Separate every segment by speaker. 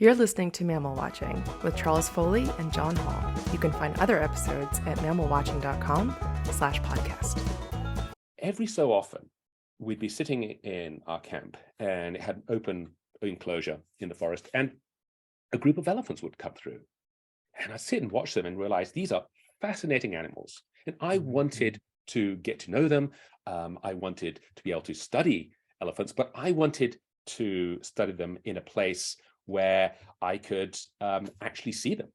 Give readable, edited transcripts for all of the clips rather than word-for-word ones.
Speaker 1: You're listening to Mammalwatching with Charles Foley and John Hall. You can find other episodes at mammalwatching.com/podcast.
Speaker 2: Every so often, we'd be sitting in our camp and it had an open enclosure in the forest, and a group of elephants would come through. And I'd sit and watch them and realize these are fascinating animals. And I wanted to get to know them. I wanted to be able to study elephants, but I wanted to study them in a place where I could actually see them.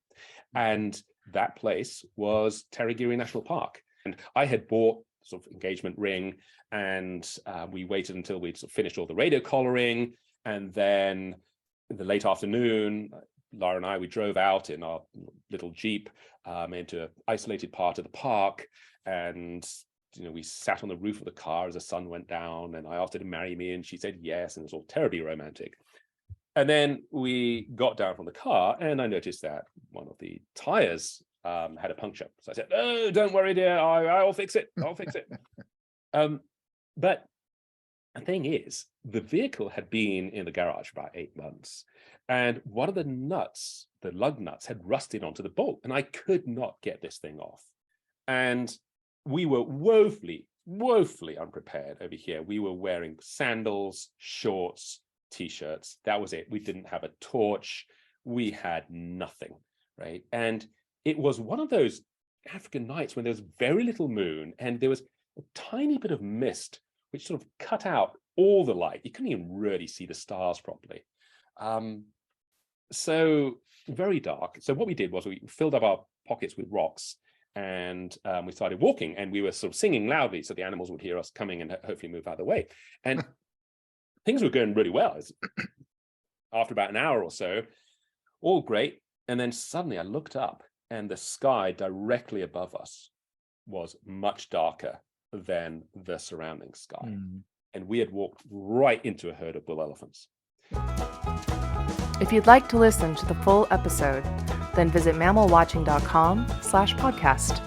Speaker 2: And that place was Tarangire National Park. And I had bought sort of engagement ring, and we waited until we'd sort of finished all the radio collaring. And then in the late afternoon, Lara and I, we drove out in our little Jeep into an isolated part of the park. And we sat on the roof of the car as the sun went down, and I asked her to marry me, and she said yes, and it was all terribly romantic. And then we got down from the car, and I noticed that one of the tires had a puncture. So I said, "Oh, don't worry, dear. I'll fix it. I'll fix it." But the thing is, the vehicle had been in the garage for about 8 months, and one of the nuts, the lug nuts, had rusted onto the bolt, and I could not get this thing off. And we were woefully unprepared over here. We were wearing sandals, shorts, T-shirts. That was it. We didn't have a torch. We had nothing, right? And it was one of those African nights when there was very little moon, and there was a tiny bit of mist which sort of cut out all the light. You couldn't even really see the stars properly. So very dark. So what we did was we filled up our pockets with rocks, and we started walking, and we were sort of singing loudly so the animals would hear us coming and hopefully move out of the way. And things were going really well. After about an hour or so, all great. And then suddenly I looked up, and the sky directly above us was much darker than the surrounding sky. And we had walked right into a herd of bull elephants.
Speaker 1: If you'd like to listen to the full episode, then visit mammalwatching.com/podcast.